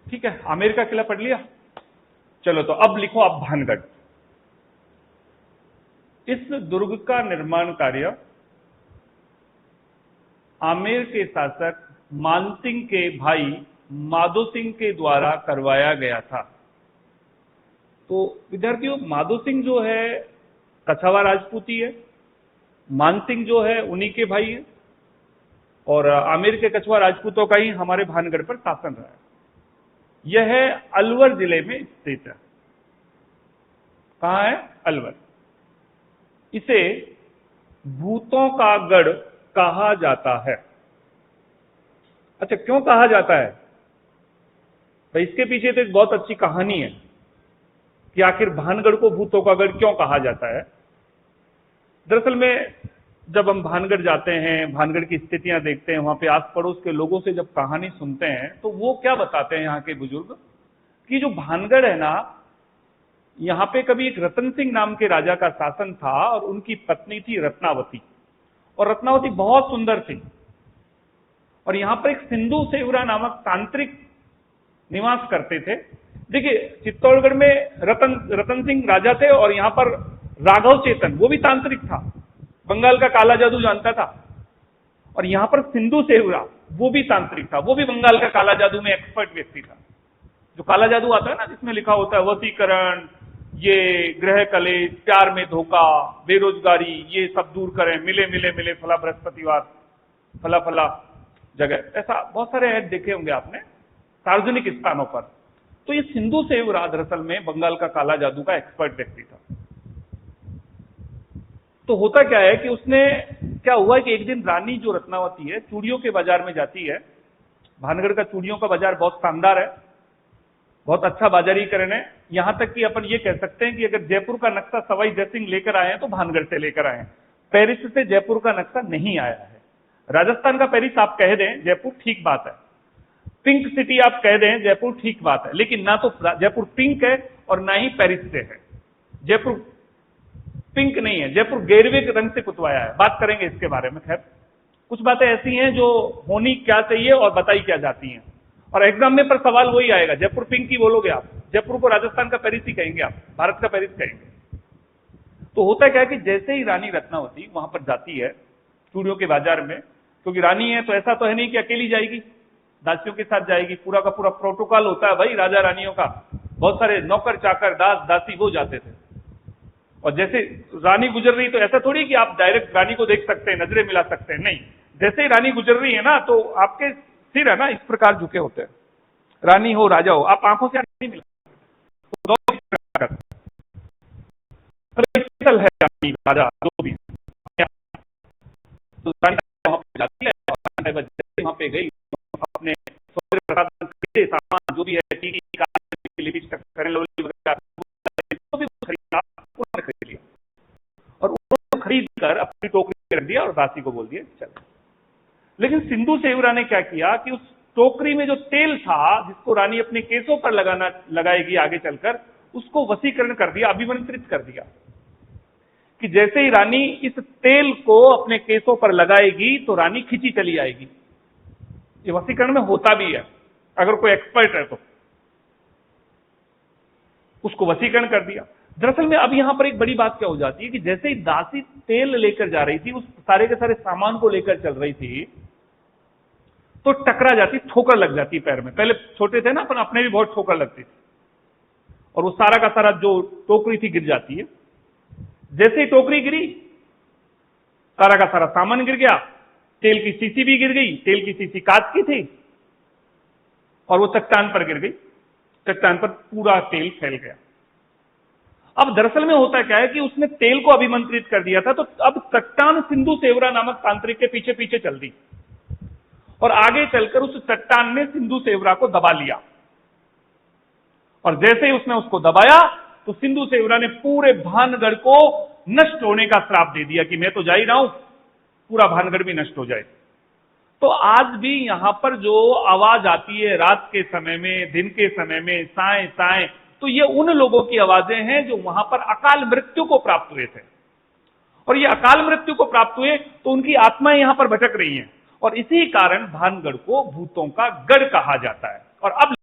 ठीक है, आमेर का किला पढ़ लिया। चलो तो अब लिखो आप भानगढ़। इस दुर्ग का निर्माण कार्य आमेर के शासक मानसिंह के भाई माधो सिंह के द्वारा करवाया गया था। तो विद्यार्थियों, माधो सिंह जो है कछावा राजपूती है, मानसिंह जो है उन्हीं के भाई है, और आमेर के कछवा राजपूतों का ही हमारे भानगढ़ पर शासन रहा है। यह अलवर जिले में स्थित है। कहां है? अलवर। इसे भूतों का गढ़ कहा जाता है। अच्छा, क्यों कहा जाता है? तो इसके पीछे तो एक बहुत अच्छी कहानी है कि आखिर भानगढ़ को भूतों का गढ़ क्यों कहा जाता है। दरअसल में जब हम भानगढ़ जाते हैं, भानगढ़ की स्थितियां देखते हैं, वहां पे आस पड़ोस के लोगों से जब कहानी सुनते हैं तो वो क्या बताते हैं यहाँ के बुजुर्ग, कि जो भानगढ़ है ना, यहाँ पे कभी एक रतन सिंह नाम के राजा का शासन था और उनकी पत्नी थी रत्नावती, और रत्नावती बहुत सुंदर थी। और यहां पर एक सिंधु सेवरा नामक तांत्रिक निवास करते थे। देखिए, चित्तौड़गढ़ में रतन सिंह राजा थे, और यहां पर राघव चेतन वो भी तांत्रिक था, बंगाल का काला जादू जानता था। और यहां पर सिंधु सेवरा वो भी तांत्रिक था, वो भी बंगाल का काला जादू में एक्सपर्ट व्यक्ति था। जो काला जादू आता है ना, जिसमें लिखा होता है वशीकरण, ये ग्रह कलेश, प्यार में धोखा, बेरोजगारी, ये सब दूर करें, मिले मिले मिले फला बृहस्पतिवार, फला फला जगह, ऐसा बहुत सारे ऐड देखे होंगे आपने सार्वजनिक स्थानों पर। तो ये सिंधु सेवरा दरअसल में बंगाल का काला जादू का एक्सपर्ट व्यक्ति था। तो होता क्या है कि उसने क्या हुआ कि एक दिन रानी जो रत्नावती है चूड़ियों के बाजार में जाती है। भानगढ़ का चूड़ियों का बाजार बहुत शानदार है, बहुत अच्छा बाजारीकरण है। यहां तक कि अपन ये कह सकते हैं कि अगर जयपुर का नक्शा सवाई जयसिंह लेकर आए हैं तो भानगढ़ से लेकर आए हैं। पेरिस से जयपुर का नक्शा नहीं आया है। राजस्थान का पेरिस आप कह दें जयपुर, ठीक बात है। पिंक सिटी आप कह दें जयपुर, ठीक बात है। लेकिन ना तो जयपुर पिंक है और ना ही पेरिस से है। जयपुर पिंक नहीं है, जयपुर गेरवे रंग से पुतवाया है। बात करेंगे इसके बारे में। खैर, कुछ बातें ऐसी हैं जो होनी क्या चाहिए और बताई क्या जाती हैं, और एग्जाम में पर सवाल वही आएगा। जयपुर पिंक ही बोलोगे आप, जयपुर को राजस्थान का पेरिस ही कहेंगे आप, भारत का पेरिस कहेंगे। तो होता क्या है कि जैसे ही रानी रत्नावती वहां पर जाती है चूड़ियों के बाजार में, क्योंकि रानी है तो ऐसा तो है नहीं कि अकेली जाएगी, दासियों के साथ जाएगी। पूरा का पूरा प्रोटोकॉल होता है भाई राजा रानियों का। बहुत सारे नौकर चाकर दास दासी वो जाते थे। और जैसे रानी गुजर रही तो ऐसा थोड़ी कि आप डायरेक्ट रानी को देख सकते हैं, नजरें मिला सकते हैं, नहीं। जैसे ही रानी गुजर रही है ना तो आपके सिर है ना इस प्रकार झुके होते हैं। रानी हो राजा हो, आप आंखों से नहीं मिला है रानी राजा जो भी। तो रानी वहां पे जाती है, वहां पे गई अपने सामान जो भी है लिपस्टिक खरीद लिया और उनको खरीद कर अपनी टोकरी रख दिया और दासी को बोल दिया चल। लेकिन सिंधु सेवरा ने क्या किया कि उस टोकरी में जो तेल था जिसको रानी अपने केसों पर लगाएगी आगे चलकर, उसको वशीकरण कर दिया, अभिमंत्रित कर दिया कि जैसे ही रानी इस तेल को अपने केसों पर लगाएगी तो रानी खिंची चली आएगी। ये वशीकरण में होता भी है, अगर कोई एक्सपर्ट है तो। उसको वशीकरण कर दिया। दरअसल में अब यहां पर एक बड़ी बात क्या हो जाती है कि जैसे ही दासी तेल लेकर जा रही थी, उस सारे के सारे सामान को लेकर चल रही थी, तो टकरा जाती, ठोकर लग जाती पैर में। पहले छोटे थे ना अपन, अपने भी बहुत ठोकर लगती थी, और वो सारा का सारा जो टोकरी थी गिर जाती है। जैसे ही टोकरी गिरी, सारा का सारा सामान गिर गया, तेल की शीशी भी गिर गई। तेल की शीशी कांच की थी और वो चट्टान पर गिर गई। चट्टान पर पूरा तेल फैल गया। अब दरअसल में होता क्या है कि उसने तेल को अभिमंत्रित कर दिया था, तो अब चट्टान सिंधु सेवरा नामक तांत्रिक के पीछे पीछे चल दी और आगे चलकर उस चट्टान ने सिंधु सेवरा को दबा लिया। और जैसे ही उसने उसको दबाया तो सिंधु सेवरा ने पूरे भानगढ़ को नष्ट होने का श्राप दे दिया कि मैं तो जा ही रहा हूं, पूरा भानगढ़ भी नष्ट हो जाए। तो आज भी यहां पर जो आवाज आती है रात के समय में, दिन के समय में, साए साए, तो ये उन लोगों की आवाजें हैं जो वहां पर अकाल मृत्यु को प्राप्त हुए थे। और ये अकाल मृत्यु को प्राप्त हुए तो उनकी आत्माएं यहां पर भटक रही हैं, और इसी कारण भानगढ़ को भूतों का गढ़ कहा जाता है। और अब